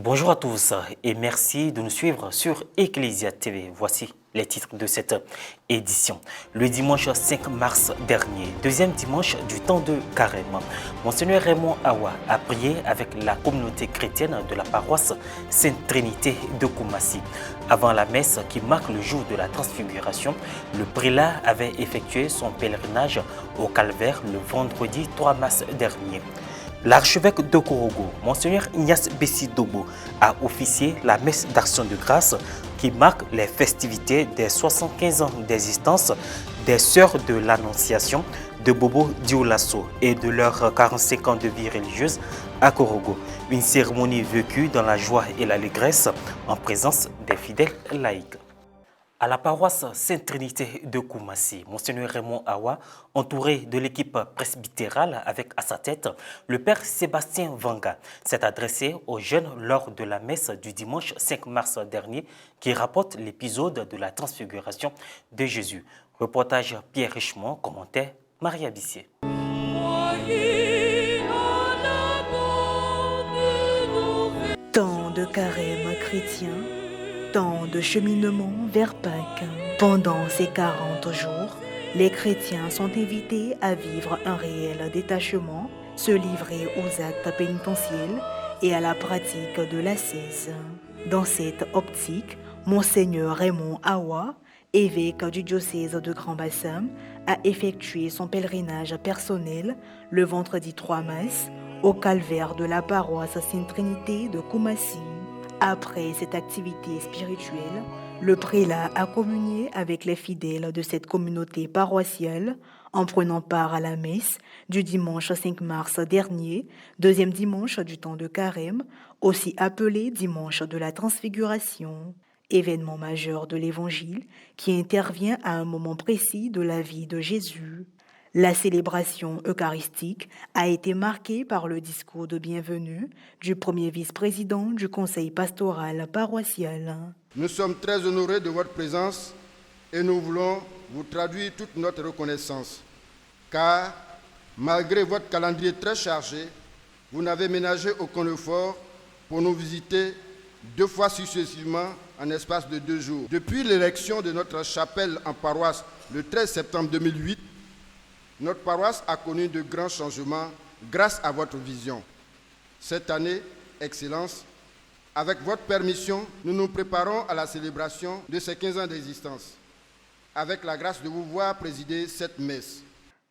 Bonjour à tous et merci de nous suivre sur Ecclesia TV. Voici les titres de cette édition. Le dimanche 5 mars dernier, deuxième dimanche du temps de Carême, Monseigneur Raymond Awa a prié avec la communauté chrétienne de la paroisse Sainte-Trinité de Koumassi. Avant la messe qui marque le jour de la transfiguration, le prélat avait effectué son pèlerinage au calvaire le vendredi 3 mars dernier. L'archevêque de Korogo, Monseigneur Ignace Bessi-Dobo, a officié la messe d'action de grâce qui marque les festivités des 75 ans d'existence des Sœurs de l'Annonciation de Bobo Dioulasso et de leurs 45 ans de vie religieuse à Korogo. Une cérémonie vécue dans la joie et l'allégresse en présence des fidèles laïcs. À la paroisse Sainte-Trinité de Koumassi, Monseigneur Raymond Awa, entouré de l'équipe presbytérale avec à sa tête le Père Sébastien Vanga, s'est adressé aux jeunes lors de la messe du dimanche 5 mars dernier qui rapporte l'épisode de la transfiguration de Jésus. Reportage Pierre Richemont, commentaire Maria Bissier. Temps de carême chrétien, temps de cheminement vers Pâques. Pendant ces 40 jours, les chrétiens sont invités à vivre un réel détachement, se livrer aux actes pénitentiels et à la pratique de l'ascèse. Dans cette optique, Monseigneur Raymond Awa, évêque du diocèse de Grand-Bassam, a effectué son pèlerinage personnel le vendredi 3 mars au calvaire de la paroisse Sainte-Trinité de Koumassi. Après cette activité spirituelle, le prélat a communié avec les fidèles de cette communauté paroissiale en prenant part à la messe du dimanche 5 mars dernier, deuxième dimanche du temps de Carême, aussi appelé dimanche de la Transfiguration. Événement majeur de l'Évangile qui intervient à un moment précis de la vie de Jésus. La célébration eucharistique a été marquée par le discours de bienvenue du premier vice-président du conseil pastoral paroissial. Nous sommes très honorés de votre présence et nous voulons vous traduire toute notre reconnaissance. Car, malgré votre calendrier très chargé, vous n'avez ménagé aucun effort pour nous visiter 2 fois successivement en espace de 2 jours. Depuis l'élection de notre chapelle en paroisse le 13 septembre 2008, notre paroisse a connu de grands changements grâce à votre vision. Cette année, Excellence, avec votre permission, nous nous préparons à la célébration de ces 15 ans d'existence, avec la grâce de vous voir présider cette messe.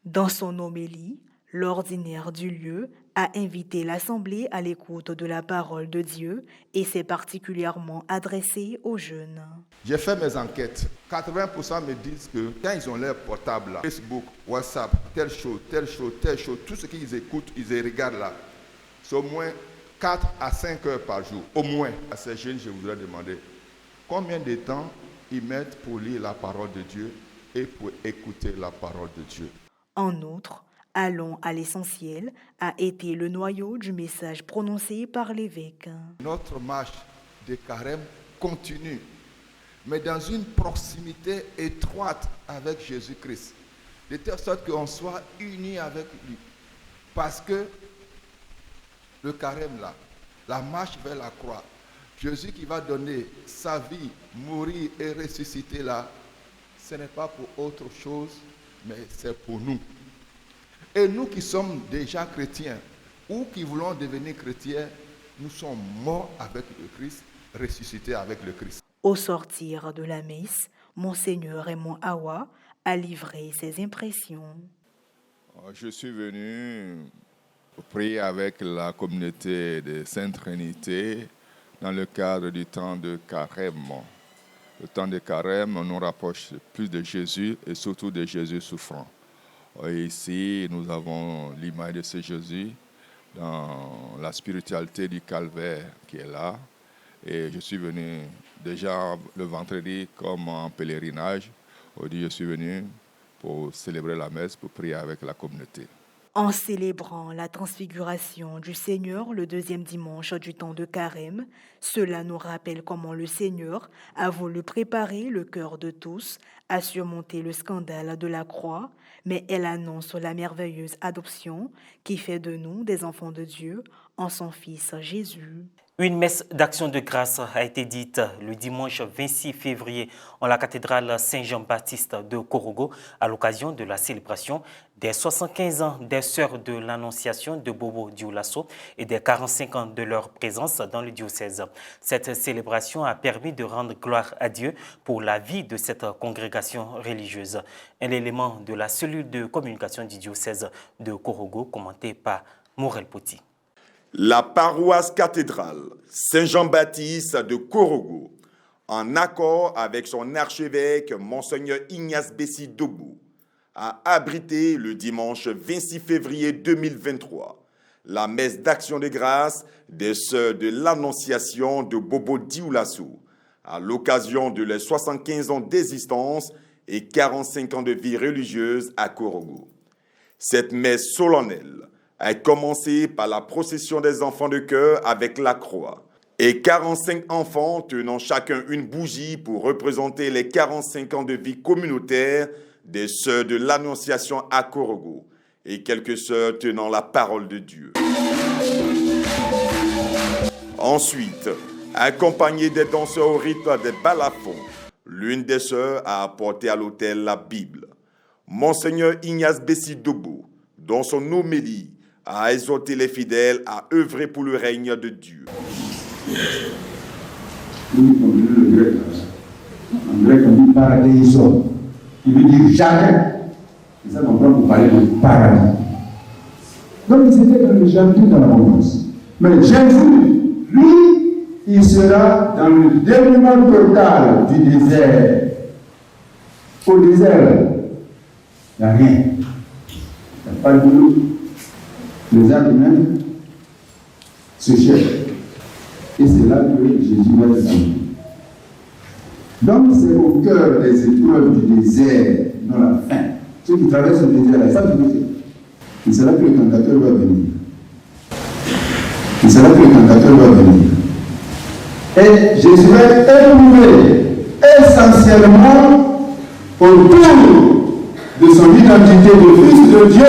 Dans son homélie, l'ordinaire du lieu a invité l'Assemblée à l'écoute de la parole de Dieu et s'est particulièrement adressé aux jeunes. J'ai fait mes enquêtes. 80% me disent que quand ils ont leur portable, là, Facebook, WhatsApp, telle chose, tout ce qu'ils écoutent, ils les regardent là. C'est au moins 4 à 5 heures par jour. Au moins. À ces jeunes, je voudrais demander combien de temps ils mettent pour lire la parole de Dieu et pour écouter la parole de Dieu. En outre, allons à l'essentiel a été le noyau du message prononcé par l'évêque. Notre marche de carême continue, mais dans une proximité étroite avec Jésus-Christ, de telle sorte qu'on soit unis avec lui. Parce que le carême là, la marche vers la croix, Jésus qui va donner sa vie, mourir et ressusciter là, ce n'est pas pour autre chose, mais c'est pour nous. Et nous qui sommes déjà chrétiens ou qui voulons devenir chrétiens, nous sommes morts avec le Christ, ressuscités avec le Christ. Au sortir de la messe, Monseigneur Raymond Awa a livré ses impressions. Je suis venu prier avec la communauté de Sainte-Trinité dans le cadre du temps de Carême. Le temps de Carême nous rapproche plus de Jésus et surtout de Jésus souffrant. Et ici, nous avons l'image de ce Jésus dans la spiritualité du calvaire qui est là. Et je suis venu déjà le vendredi comme en pèlerinage. Aujourd'hui, je suis venu pour célébrer la messe, pour prier avec la communauté. En célébrant la transfiguration du Seigneur le deuxième dimanche du temps de Carême, cela nous rappelle comment le Seigneur a voulu préparer le cœur de tous à surmonter le scandale de la croix, mais elle annonce la merveilleuse adoption qui fait de nous des enfants de Dieu en son Fils Jésus. Une messe d'action de grâce a été dite le dimanche 26 février en la cathédrale Saint-Jean-Baptiste de Korogo à l'occasion de la célébration des 75 ans des Sœurs de l'Annonciation de Bobo Dioulasso et des 45 ans de leur présence dans le diocèse. Cette célébration a permis de rendre gloire à Dieu pour la vie de cette congrégation religieuse. Un élément de la cellule de communication du diocèse de Korogo commenté par Morel Poti. La paroisse cathédrale Saint-Jean-Baptiste de Korogo, en accord avec son archevêque Monseigneur Ignace Bessi Dobo, a abrité le dimanche 26 février 2023 la messe d'action de grâce des Sœurs de l'Annonciation de Bobo Dioulasso à l'occasion de leurs 75 ans d'existence et 45 ans de vie religieuse à Korogo. Cette messe solennelle a commencé par la procession des enfants de chœur avec la croix et 45 enfants tenant chacun une bougie pour représenter les 45 ans de vie communautaire des Sœurs de l'Annonciation à Korogo et quelques sœurs tenant la parole de Dieu. Ensuite, accompagnée des danseurs au rythme des balafons, l'une des sœurs a apporté à l'autel la Bible. Monseigneur Ignace Bessi Dobo, dans son homélie, a exhorté les fidèles à œuvrer pour le règne de Dieu. Nous comprenons le grec, en grec on dit paradeiso, qui veut dire jardin. C'est ça qu'on prend pour parler de paradis. Donc ils étaient dans le jardin dans l'abondance. Mais Jésus, lui, il sera dans le déroulement total du désert. Au désert, il n'y a rien. Il n'y a pas de boulot. Les âmes humaines se cherchent. Et c'est là que Jésus va les amener. Donc c'est au cœur des épreuves du désert, dans la faim. Ceux qui traversent le désert, ils savent ce que c'est. Et c'est là que le tentateur va venir. Et c'est là que le tentateur va venir. Et Jésus va être éprouvé essentiellement autour de son identité de fils de Dieu.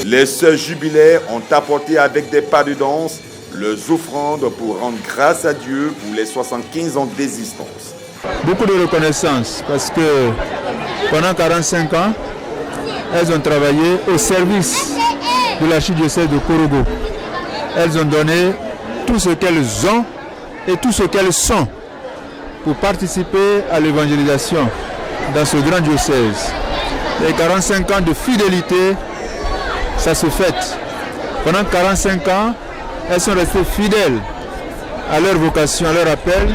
Les sœurs jubilaires ont apporté avec des pas de danse leurs offrandes pour rendre grâce à Dieu pour les 75 ans d'existence. Beaucoup de reconnaissance parce que pendant 45 ans, elles ont travaillé au service de l'archidiocèse de Korogo. Elles ont donné tout ce qu'elles ont et tout ce qu'elles sont pour participer à l'évangélisation dans ce grand diocèse. Les 45 ans de fidélité, ça se fête. Pendant 45 ans, elles sont restées fidèles à leur vocation, à leur appel.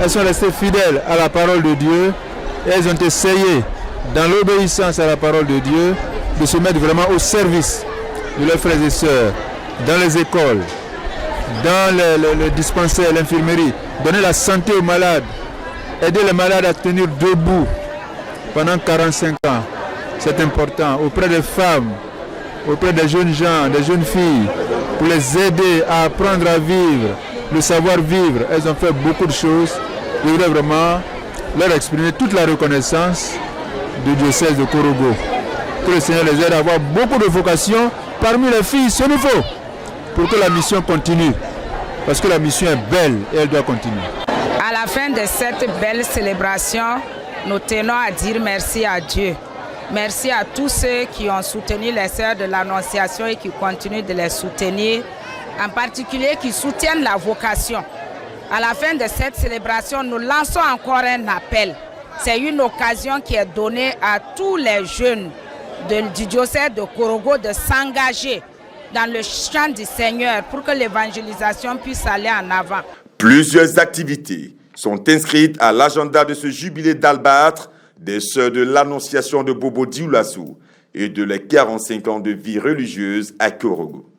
Elles sont restées fidèles à la parole de Dieu et elles ont essayé, dans l'obéissance à la parole de Dieu, de se mettre vraiment au service de leurs frères et sœurs, dans les écoles, dans le dispensaire, l'infirmerie, donner la santé aux malades, aider les malades à tenir debout pendant 45 ans. C'est important, auprès des femmes, auprès des jeunes gens, des jeunes filles, pour les aider à apprendre à vivre, le savoir-vivre. Elles ont fait beaucoup de choses. Je voudrais vraiment leur exprimer toute la reconnaissance du diocèse de Korogo. Que le Seigneur les aide à avoir beaucoup de vocations parmi les filles, ce qu'il faut, pour que la mission continue. Parce que la mission est belle et elle doit continuer. À la fin de cette belle célébration, nous tenons à dire merci à Dieu. Merci à tous ceux qui ont soutenu les Sœurs de l'Annonciation et qui continuent de les soutenir, en particulier qui soutiennent la vocation. À la fin de cette célébration, nous lançons encore un appel. C'est une occasion qui est donnée à tous les jeunes du diocèse de Korogo de s'engager dans le champ du Seigneur pour que l'évangélisation puisse aller en avant. Plusieurs activités sont inscrites à l'agenda de ce jubilé d'albâtre des Sœurs de l'Annonciation de Bobo Dioulasso et de les 45 ans de vie religieuse à Korogo.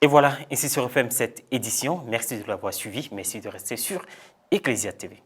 Et voilà, ici se referme cette édition. Merci de l'avoir suivi. Merci de rester sur Ecclesia TV.